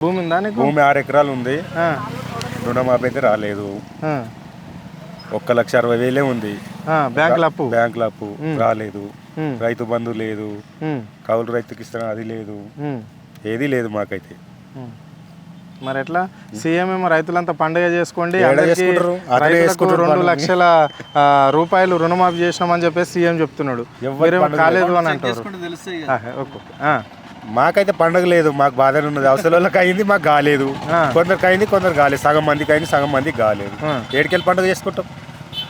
భూమి ఉందా నీకు? భూమి 6 ఎకరాలు ఉంది. రుణమాఫీ అయితే రాలేదు. 1,60,000 ఉంది. బ్యాంకుల అప్పు రాలేదు. రైతు బంధు లేదు. కౌలు రైతుకి ఇస్తున్నా అది లేదు. ఏది లేదు మాకైతే. మరి ఎట్లా? సీఎం ఏమో రైతులంతా పండుగ చేసుకోండి, 2 లక్షల రూపాయలు రుణమాఫీ చేసినామని చెప్పేసి సీఎం చెప్తున్నాడు. కాలేదు అని అంటారు. మాకైతే పండుగ లేదు, మాకు బాధనే ఉన్నది. అవసరం వాళ్ళకి అయింది, మాకు కాలేదు. కొందరికి అయింది, కొందరు కాలేదు. సగం మందికి అయింది, సగం మందికి కాలేదు. ఏడుకెళ్ళి పండుగ చేసుకుంటాం.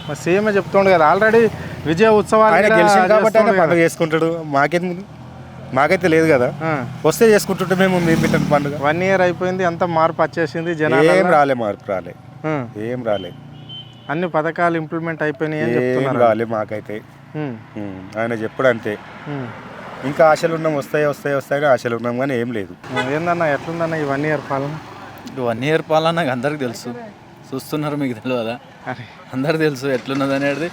మరి సీఎంఏ చెప్తుండు కదా ఆల్రెడీ విజయ ఉత్సవాలు ఆయన గెలిచింది కాబట్టి ఆయన పండుగ చేసుకుంటాడు. మాకైతే లేదు కదా. వస్తే చేసుకుంటుంటే మేము పెట్టండి పండుగ. 1 year అయిపోయింది, అంత మార్పు వచ్చేసింది. జనాలు ఏం రాలే, మార్పు రాలే, ఏం రాలే. అన్ని పథకాలు ఇంప్లిమెంట్ అయిపోయినాయి అని చెప్తున్నారు. రాలే మాకైతే. ఆయన చెప్పుడు అంతే. ఇంకా ఆశలు ఉన్నాం, వస్తాయని ఆశలు ఉన్నాం, కానీ ఏం లేదు. ఏందన్నా ఎట్లుందన్న ఈ 1 year పాలన? 1 year పాలన నాకు అందరికి తెలుసు, చూస్తున్నారు, మీకు తెలియదా? అందరికి తెలుసు ఎట్లున్నది అనేది.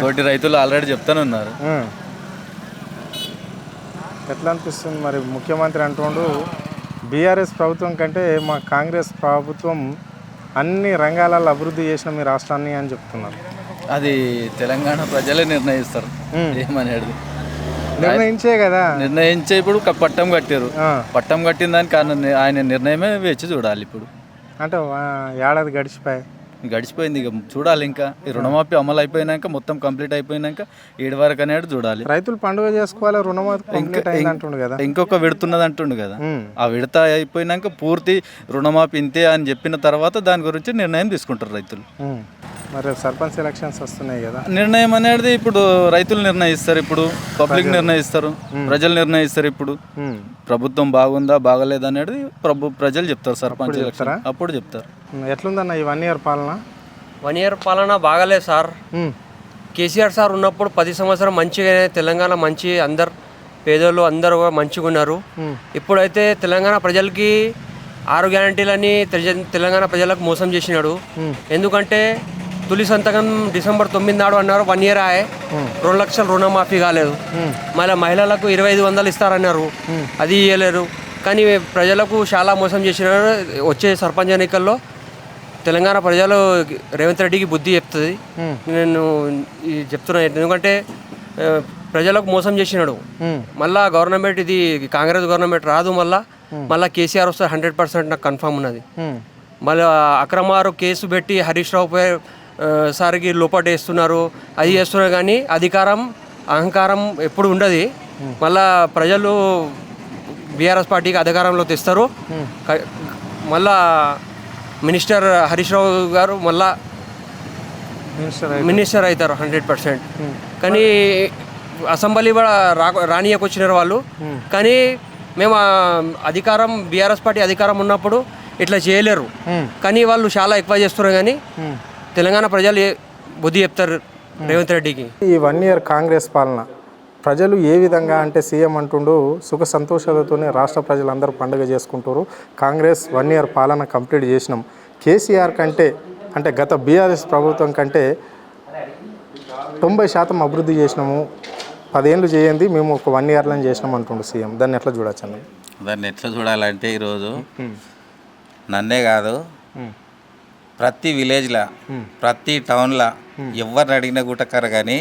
తోటి రైతులు ఆల్రెడీ చెప్తానే ఉన్నారు. ఎట్లా అనిపిస్తుంది మరి? ముఖ్యమంత్రి అంటుండు బీఆర్ఎస్ ప్రభుత్వం కంటే మా కాంగ్రెస్ ప్రభుత్వం అన్ని రంగాలలో అభివృద్ధి చేసిన మీ రాష్ట్రాన్ని అని చెప్తున్నారు. అది తెలంగాణ ప్రజలే నిర్ణయిస్తారు ఏమనేది. నిర్ణయించే కదా, నిర్ణయించే. ఇప్పుడు పట్టం కట్టారు, పట్టం కట్టిన దానికి ఆయన నిర్ణయమే వేచి చూడాలి. ఇప్పుడు అంటే ఏడాది గడిచిపోయింది, ఇక చూడాలి. ఇంకా ఈ రుణమాఫీ అమలు అయిపోయినాక, మొత్తం కంప్లీట్ అయిపోయినాక 7 వరకు అనేది చూడాలి. రైతులు పండుగ చేసుకోవాలి, రుణమాఫీ అంటుండు కదా. ఇంకొక విడుతున్నది అంటుండు కదా. ఆ విడత అయిపోయినాక పూర్తి రుణమాఫీ ఇంతే అని చెప్పిన తర్వాత దాని గురించి నిర్ణయం తీసుకుంటారు రైతులు. మరి సర్పంచ్ ఎలక్షన్స్ వస్తున్నాయి కదా, నిర్ణయం అనేది ఇప్పుడు రైతులు నిర్ణయిస్తారు. ఇప్పుడు పబ్లిక్ నిర్ణయిస్తారు, ప్రజలు నిర్ణయిస్తారు. ఇప్పుడు ప్రభుత్వం బాగుందా బాగలేదా అనేది ప్రజలు చెప్తారు. సర్పంచ్ ఎలక్షన్ అప్పుడు చెప్తారు. ఎట్లుందన్న ఈ 1 year పాలన? 1 year పాలన బాగాలేదు సార్. కేసీఆర్ సార్ ఉన్నప్పుడు 10 సంవత్సరం మంచిగా తెలంగాణ మంచి, అందరు పేదోళ్ళు అందరూ మంచిగా ఉన్నారు. ఇప్పుడైతే తెలంగాణ ప్రజలకి 6 గ్యారంటీలని తెలంగాణ ప్రజలకు మోసం చేసినాడు. ఎందుకంటే తొలి సంతకం December 9 నాడు అన్నారు, 1 year ఆయే, 2 లక్షల రుణమాఫీ కాలేదు. మళ్ళీ మహిళలకు 2,500 ఇస్తారన్నారు, అది ఇవ్వలేరు. కానీ ప్రజలకు చాలా మోసం చేసినారు. వచ్చే సర్పంచ్ ఎన్నికల్లో తెలంగాణ ప్రజలు రేవంత్ రెడ్డికి బుద్ధి చెప్తుంది. నేను చెప్తున్నాను, ఎందుకంటే ప్రజలకు మోసం చేసినాడు. మళ్ళా గవర్నమెంట్ ఇది కాంగ్రెస్ గవర్నమెంట్ రాదు, మళ్ళీ కేసీఆర్ వస్తే 100% నాకు కన్ఫామ్ ఉన్నది. మళ్ళీ అక్రమారు కేసు పెట్టి హరీష్ రావు సార్కి లోపటేస్తున్నారు, అది చేస్తున్నారు. కానీ అహంకారం ఎప్పుడు ఉండదు. మళ్ళా ప్రజలు బీఆర్ఎస్ పార్టీకి అధికారంలో తెస్తారు. మళ్ళా మినిస్టర్ హరీష్ రావు గారు మళ్ళా మినిస్టర్ అవుతారు 100%. కానీ అసెంబ్లీ రానియకొచ్చినారు వాళ్ళు. కానీ మేము బీఆర్ఎస్ పార్టీ అధికారం ఉన్నప్పుడు ఇట్లా చేయలేరు. కానీ వాళ్ళు చాలా ఎక్కువ చేస్తున్నారు. కానీ తెలంగాణ ప్రజలు బుద్ధి చెప్తారు రేవంత్ రెడ్డికి. ఈ 1 year కాంగ్రెస్ పాలన ప్రజలు ఏ విధంగా అంటే సీఎం అంటుండు సుఖ సంతోషాలతోనే రాష్ట్ర ప్రజలందరూ పండుగ చేసుకుంటారు. కాంగ్రెస్ 1 year పాలన కంప్లీట్ చేసినాం. కేసీఆర్ కంటే అంటే గత బీఆర్ఎస్ ప్రభుత్వం కంటే 90% అభివృద్ధి చేసినాము. 10 ఏళ్ళు చేయండి, మేము ఒక 1 yearలో చేసినాం అంటుండు సీఎం. దాన్ని ఎట్లా చూడొచ్చు? దాన్ని ఎట్లా చూడాలంటే ఈరోజు నన్నే కాదు, ప్రతి విలేజ్లో, ప్రతి టౌన్లో ఎవరిని అడిగినా గుట్టకారు. కానీ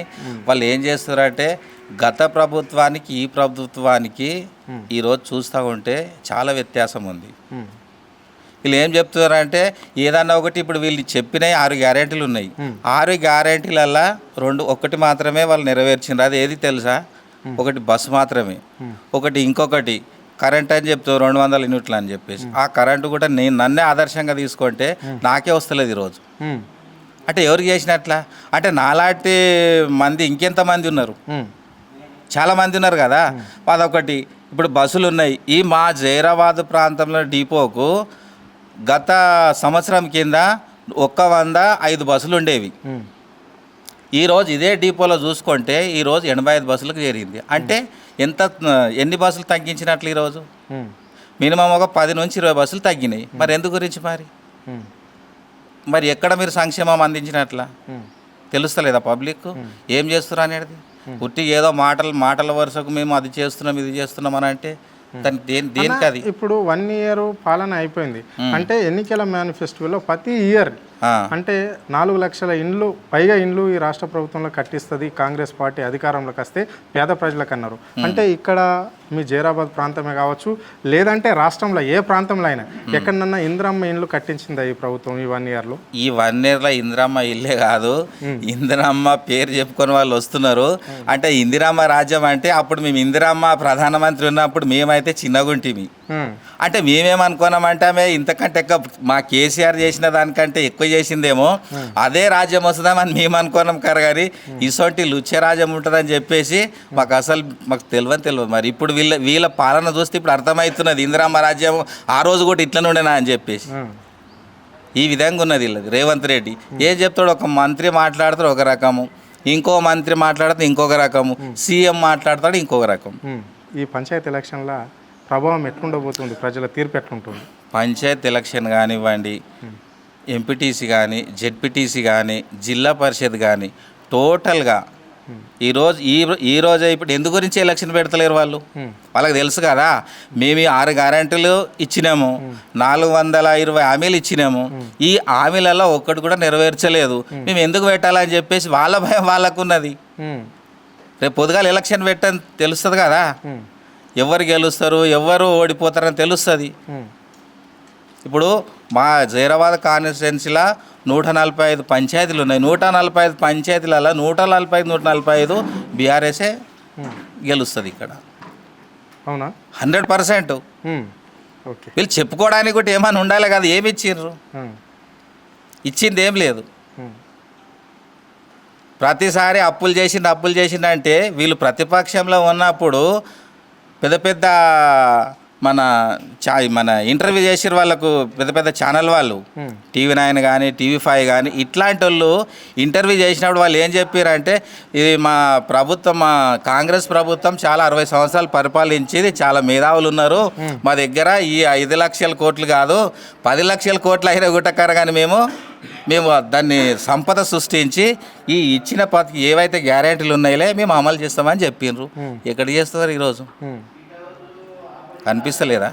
వాళ్ళు ఏం చేస్తారంటే గత ప్రభుత్వానికి ఈ ప్రభుత్వానికి ఈరోజు చూస్తూ ఉంటే చాలా వ్యత్యాసం ఉంది. వీళ్ళు ఏం చెప్తున్నారంటే ఏదన్నా ఒకటి, ఇప్పుడు వీళ్ళు చెప్పినవి 6 గ్యారెంటీలు ఉన్నాయి. 6 గ్యారెంటీలల్లో ఒకటి మాత్రమే వాళ్ళు నెరవేర్చిండ్రు. అది ఏది తెలుసా? ఒకటి బస్సు మాత్రమే, ఒకటి ఇంకొకటి కరెంట్ అని చెప్తారు 200 యూనిట్లు అని చెప్పేసి. ఆ కరెంటు కూడా నన్నే ఆదర్శంగా తీసుకుంటే నాకే వస్తలేదు ఈరోజు. అంటే ఎవరికి చేసినట్లా? అంటే నాలాంటి మంది ఇంకెంతమంది ఉన్నారు, చాలామంది ఉన్నారు కదా. అదొకటి. ఇప్పుడు బస్సులు ఉన్నాయి. ఈ మా జైరాబాద్ ప్రాంతంలో డిపోకు గత సంవత్సరం కింద 105 బస్సులు ఉండేవి. ఈరోజు ఇదే డిపోలో చూసుకుంటే ఈరోజు 85 బస్సులకు చేరింది. అంటే ఎన్ని బస్సులు తగ్గించినట్లు ఈరోజు? మినిమం ఒక 10 నుంచి 20 బస్సులు తగ్గినాయి. మరి ఎందు గురించి? మరి ఎక్కడ మీరు సంక్షేమం అందించినట్లా తెలుస్తలేదా పబ్లిక్ ఏం చేస్తున్నారు అనేది? ఉట్టి ఏదో మాటల వరుసకు మేము అది చేస్తున్నాం ఇది చేస్తున్నాం అని అంటే దాని దేనికి అది ఇప్పుడు 1 ఇయర్ పాలన అయిపోయింది అంటే ఎన్నికల మేనిఫెస్టోలో ప్రతి ఇయర్ అంటే 4 లక్షల ఇండ్లు పైగా ఇండ్లు ఈ రాష్ట్ర ప్రభుత్వంలో కట్టిస్తుంది కాంగ్రెస్ పార్టీ అధికారంలోకి వస్తే పేద ప్రజలకు అన్నారు. అంటే ఇక్కడ మీ జైరాబాద్ ప్రాంతమే కావచ్చు లేదంటే రాష్ట్రంలో ఏ ప్రాంతంలో అయినా ఎక్కడన్నా ఇందిరమ్మ ఇండ్లు కట్టించిందా ఈ ప్రభుత్వం ఈ 1 ఇయర్లో? ఈ 1 ఇయర్లో ఇందిరమ్మ ఇల్లే కాదు, ఇందిరమ్మ పేరు చెప్పుకొని వాళ్ళు వస్తున్నారు. అంటే ఇందిరమ్మ రాజ్యం అంటే అప్పుడు మేము ఇందిరమ్మ ప్రధానమంత్రి ఉన్నప్పుడు మేమైతే చిన్నగుంటిమి. అంటే మేమేమనుకున్నామంటే ఆమె ఇంతకంటే ఎక్కువ మా కేసీఆర్ చేసిన దానికంటే ఎక్కువ చేసిందేమో అదే రాజ్యం వస్తుందామని మేము అనుకున్నాం కదా. కానీ ఇసొంటి లుచ్చే రాజ్యం ఉంటుందని చెప్పేసి మాకు తెలియదు. మరి ఇప్పుడు వీళ్ళ పాలన చూస్తే ఇప్పుడు అర్థమవుతున్నది ఇందిరమ్మ రాజ్యం ఆ రోజు కూడా ఇట్లనే ఉండేనా అని చెప్పేసి. ఈ విధంగా ఉన్నది వీళ్ళది. రేవంత్ రెడ్డి ఏం చెప్తాడు, ఒక మంత్రి మాట్లాడతాడు ఒక రకము, ఇంకో మంత్రి మాట్లాడితే ఇంకొక రకము, సీఎం మాట్లాడతాడు ఇంకొక రకం. ఈ పంచాయతీ ఎలక్షన్ల ప్రభావం ఎట్లుండబోతుంది, ప్రజల తీర్పు ఎట్లుంటుంది? పంచాయతీ ఎలక్షన్ కానివ్వండి, ఎంపీటీసీ కానీ, జెడ్పీటీసీ కానీ, జిల్లా పరిషత్ కానీ టోటల్గా ఈరోజు ఇప్పుడు ఎందు గురించి ఎలక్షన్ పెడతలేరు వాళ్ళకి తెలుసు కదా. మేము 6 గ్యారెంటీలు ఇచ్చినాము, 420 హామీలు ఇచ్చినాము, ఈ హామీలలో ఒక్కటి కూడా నెరవేర్చలేదు. మేము ఎందుకు పెట్టాలని చెప్పేసి వాళ్ళ భయం వాళ్ళకున్నది. రేపు పొద్దుగాల ఎలక్షన్ పెట్టని తెలుస్తుంది కదా, ఎవరు గెలుస్తారు ఎవరు ఓడిపోతారని తెలుస్తుంది. ఇప్పుడు మా జైరాబాద్ కాన్స్టిట్యున్సీలో 145 పంచాయతీలు ఉన్నాయి. 145 పంచాయతీలలో 145 బీఆర్ఎస్ఏ గెలుస్తుంది ఇక్కడ. అవునా? 100%. ఓకే. వీళ్ళు చెప్పుకోవడానికి కూడా ఏమైనా ఉండాలి కదా. ఏమి ఇచ్చిండ్రు? ఇచ్చింది ఏం లేదు. ప్రతిసారి అప్పులు చేసిండు అంటే వీళ్ళు ప్రతిపక్షంలో ఉన్నప్పుడు పెద్ద మన ఇంటర్వ్యూ చేసారు వాళ్ళకు పెద్ద ఛానల్ వాళ్ళు, TV9 కానీ TV5 కానీ ఇట్లాంటి వాళ్ళు ఇంటర్వ్యూ చేసినప్పుడు వాళ్ళు ఏం చెప్పారంటే ఇది మా కాంగ్రెస్ ప్రభుత్వం చాలా 60 సంవత్సరాలు పరిపాలించేది, చాలా మేధావులు ఉన్నారు మా దగ్గర, ఈ 5 లక్షల కోట్లు కాదు 10 లక్షల కోట్లు అయినా గుట్టకారు కానీ మేము దాన్ని సంపద సృష్టించి ఈ ఇచ్చిన ఏవైతే గ్యారెంటీలు ఉన్నాయిలే మేము అమలు చేస్తామని చెప్పిండ్రు. ఎక్కడ చేస్తున్నారు ఈరోజు? కనిపిస్తలేదా?